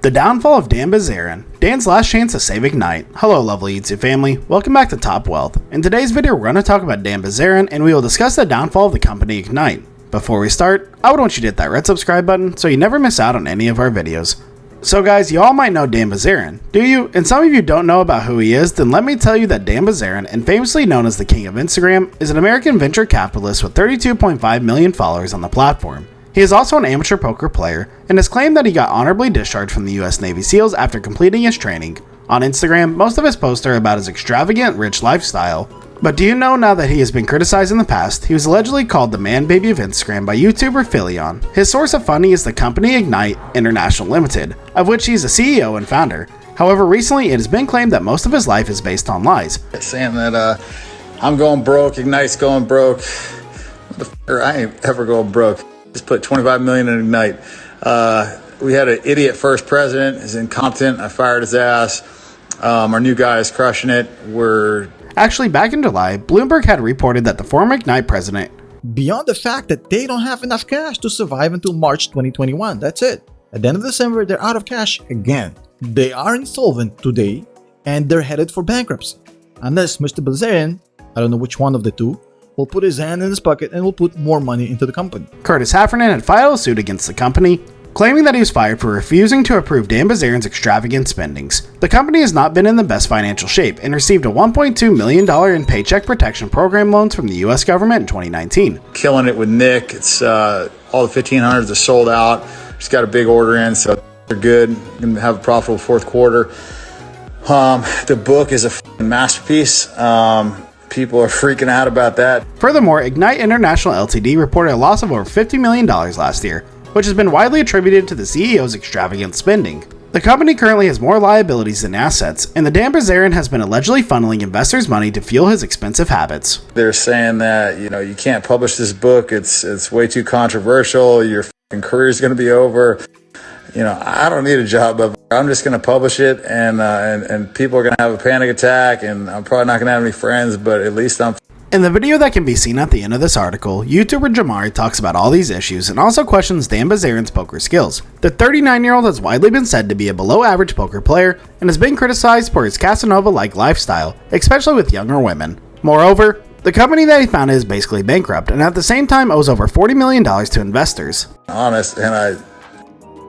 The downfall of Dan Bilzerian, Dan's last chance to save Ignite. Hello lovely YouTube family, welcome back to TopWealth. In today's video we're going to talk about Dan Bilzerian and we will discuss the downfall of the company Ignite. Before we start, I would want you to hit that red subscribe button so you never miss out on any of our videos. So guys, you all might know Dan Bilzerian, do you? And some of you don't know about who he is, then let me tell you that Dan Bilzerian, and famously known as the King of Instagram, is an American venture capitalist with 32.5 million followers on the platform. He is also an amateur poker player, and has claimed that he got honorably discharged from the US Navy SEALs after completing his training. On Instagram, most of his posts are about his extravagant, rich lifestyle. But do you know now that he has been criticized in the past, he was allegedly called the man baby of Instagram by YouTuber Philion. His source of funding is the company Ignite International Limited, of which he is the CEO and founder. However, recently it has been claimed that most of his life is based on lies. Saying that I'm going broke, Ignite's going broke. Motherfucker, I ain't ever going broke. Just put 25 million in Ignite. We had an idiot first president, is incompetent. I fired his ass. Our new guy is crushing it. Actually, back in July, Bloomberg had reported that the former Ignite president, beyond the fact that they don't have enough cash to survive until March 2021, that's it. At the end of December, they're out of cash again. They are insolvent today, and they're headed for bankruptcy. Unless Mr. Bilzerian, I don't know which one of the two, will put his hand in his pocket and will put more money into the company. Curtis Heffernan, had filed a suit against the company, claiming that he was fired for refusing to approve Dan Bilzerian's extravagant spendings. The company has not been in the best financial shape and received a $1.2 million in Paycheck Protection Program loans from the US government in 2019. Killing it with Nick. It's all the 1500s are sold out. Just got a big order in, so they're good. Going to have a profitable fourth quarter. The book is a masterpiece. People are freaking out about that. Furthermore, Ignite International Ltd reported a loss of over $50 million last year, which has been widely attributed to the CEO's extravagant spending. The company currently has more liabilities than assets, and the Dan Bilzerian has been allegedly funneling investors' money to fuel his expensive habits. They're saying that, you can't publish this book. It's way too controversial. Your fucking career's going to be over. I don't need a job, but I'm just going to publish it, and people are going to have a panic attack, and I'm probably not going to have any friends, but at least I'm. In the video that can be seen at the end of this article, YouTuber Jamari talks about all these issues and also questions Dan Bilzerian's poker skills. The 39-year-old has widely been said to be a below-average poker player and has been criticized for his Casanova-like lifestyle, especially with younger women. Moreover, the company that he founded is basically bankrupt and at the same time owes over $40 million to investors. Honest, and I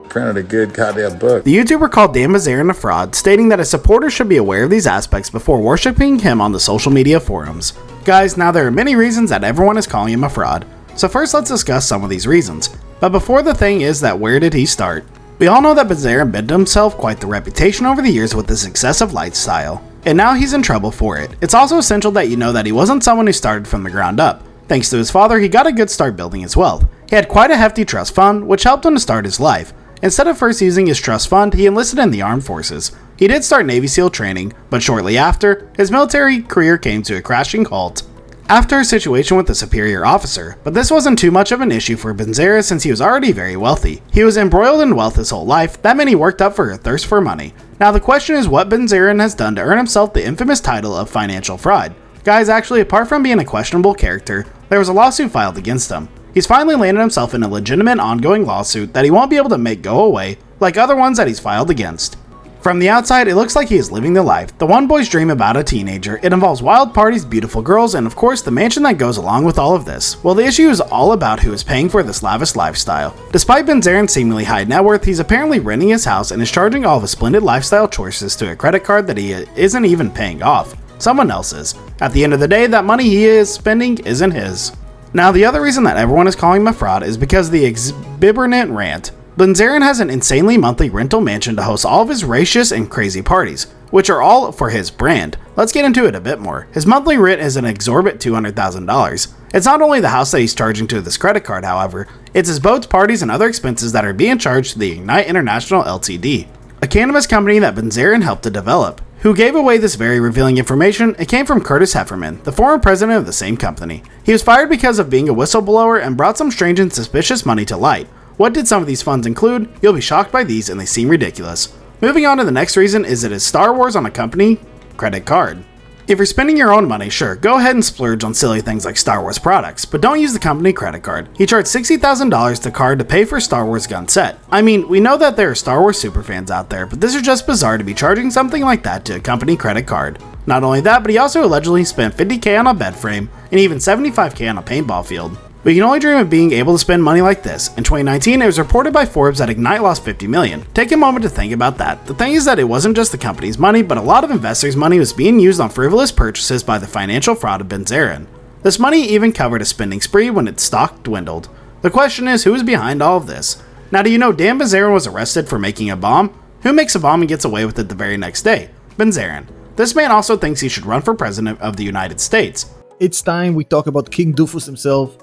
printed a good goddamn book. The YouTuber called Dan Bilzerian a fraud, stating that his supporters should be aware of these aspects before worshipping him on the social media forums. Guys, now there are many reasons that everyone is calling him a fraud, so first let's discuss some of these reasons. But before the thing is that where did he start? We all know that Bilzerian built himself quite the reputation over the years with his excessive lifestyle, and now he's in trouble for it. It's also essential that you know that he wasn't someone who started from the ground up. Thanks to his father, he got a good start building his wealth. He had quite a hefty trust fund, which helped him to start his life. Instead of first using his trust fund, he enlisted in the armed forces. He did start Navy SEAL training, but shortly after, his military career came to a crashing halt after a situation with a superior officer, but this wasn't too much of an issue for Bilzerian since he was already very wealthy. He was embroiled in wealth his whole life, that meant he worked up for a thirst for money. Now the question is what Bilzerian has done to earn himself the infamous title of financial fraud. Guys, actually apart from being a questionable character, there was a lawsuit filed against him. He's finally landed himself in a legitimate ongoing lawsuit that he won't be able to make go away like other ones that he's filed against. From the outside, it looks like he is living the life, the one boy's dream about a teenager. It involves wild parties, beautiful girls, and of course the mansion that goes along with all of this. Well, the issue is all about who is paying for this lavish lifestyle. Despite Bilzerian's seemingly high net worth, he's apparently renting his house and is charging all of his splendid lifestyle choices to a credit card that he isn't even paying off. Someone else's. At the end of the day, that money he is spending isn't his. Now, the other reason that everyone is calling him a fraud is because of the exuberant rant. Bilzerian has an insanely monthly rental mansion to host all of his racious and crazy parties, which are all for his brand. Let's get into it a bit more. His monthly rent is an exorbitant $200,000. It's not only the house that he's charging to this credit card, however, it's his boats, parties, and other expenses that are being charged to the Ignite International Ltd, a cannabis company that Bilzerian helped to develop. Who gave away this very revealing information? It came from Curtis Heffernan, the former president of the same company. He was fired because of being a whistleblower and brought some strange and suspicious money to light. What did some of these funds include? You'll be shocked by these and they seem ridiculous. Moving on to the next reason is it is Star Wars on a company credit card. If you're spending your own money, sure, go ahead and splurge on silly things like Star Wars products, but don't use the company credit card. He charged $60,000 to card to pay for a Star Wars gun set. I mean, we know that there are Star Wars superfans out there, but this is just bizarre to be charging something like that to a company credit card. Not only that, but he also allegedly spent $50K on a bed frame and even $75K on a paintball field. We can only dream of being able to spend money like this. In 2019, it was reported by Forbes that Ignite lost $50 million. Take a moment to think about that. The thing is that it wasn't just the company's money, but a lot of investors' money was being used on frivolous purchases by the financial fraud of Bilzerian. This money even covered a spending spree when its stock dwindled. The question is, who is behind all of this? Now, do you know Dan Bilzerian was arrested for making a bomb? Who makes a bomb and gets away with it the very next day? Bilzerian. This man also thinks he should run for president of the United States. It's time we talk about King Doofus himself,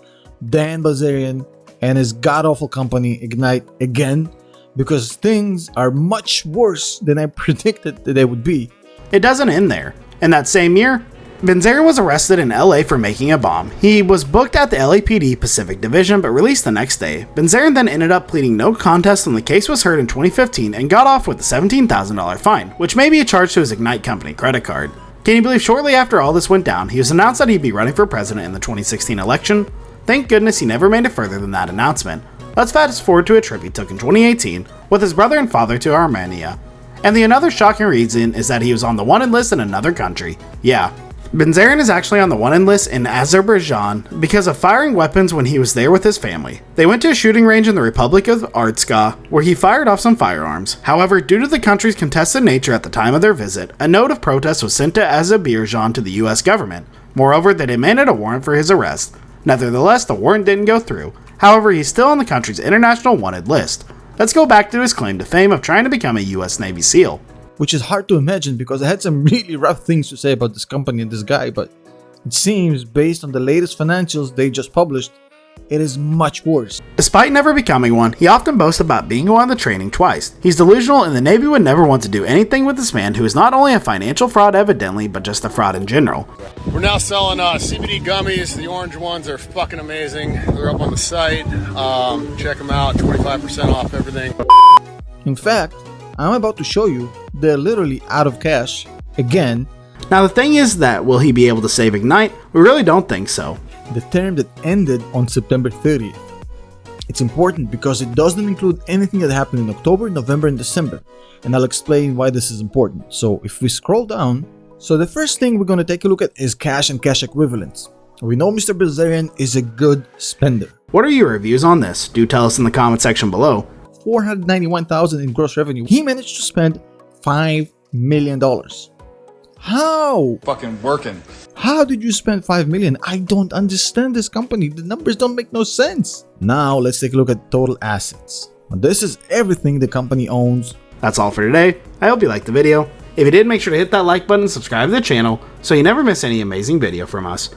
Dan Bilzerian, and his god-awful company Ignite again, because things are much worse than I predicted that they would be. It doesn't end there. In that same year, Bilzerian was arrested in LA for making a bomb. He was booked at the LAPD Pacific Division but released the next day. Bilzerian then ended up pleading no contest when the case was heard in 2015 and got off with a $17,000 fine, which may be a charge to his Ignite company credit card. Can you believe shortly after all this went down, he was announced that he'd be running for president in the 2016 election? Thank goodness he never made it further than that announcement. Let's fast forward to a trip he took in 2018 with his brother and father to Armenia. And the another shocking reason is that he was on the wanted list in another country. Yeah, Bilzerian is actually on the wanted list in Azerbaijan because of firing weapons when he was there with his family. They went to a shooting range in the Republic of Artsakh where he fired off some firearms. However, due to the country's contested nature at the time of their visit, a note of protest was sent to Azerbaijan to the US government. Moreover, they demanded a warrant for his arrest. Nevertheless, the warrant didn't go through. However, he's still on the country's international wanted list. Let's go back to his claim to fame of trying to become a US Navy SEAL. Which is hard to imagine because I had some really rough things to say about this company and this guy, but it seems based on the latest financials they just published, it is much worse. Despite never becoming one, he often boasts about being on the training twice. He's delusional and the Navy would never want to do anything with this man who is not only a financial fraud evidently, but just a fraud in general. We're now selling CBD gummies. The orange ones are fucking amazing. They're up on the site. Check them out, 25% off everything. In fact, I'm about to show you they're literally out of cash again. Now the thing is that will he be able to save Ignite? We really don't think so. The term that ended on September 30th. It's important because it doesn't include anything that happened in October, November, and December, and I'll explain why this is important. So if we scroll down, so the first thing we're going to take a look at is cash and cash equivalents. We know Mr. Bilzerian is a good spender. What are your reviews on this? Do tell us in the comment section below. $491,000 in gross revenue. He managed to spend $5 million. How? Fucking working. How did you spend $5 million? I don't understand this company. The numbers don't make no sense. Now let's take a look at total assets. This is everything the company owns. That's all for today. I hope you liked the video. If you did, make sure to hit that like button and subscribe to the channel so you never miss any amazing video from us.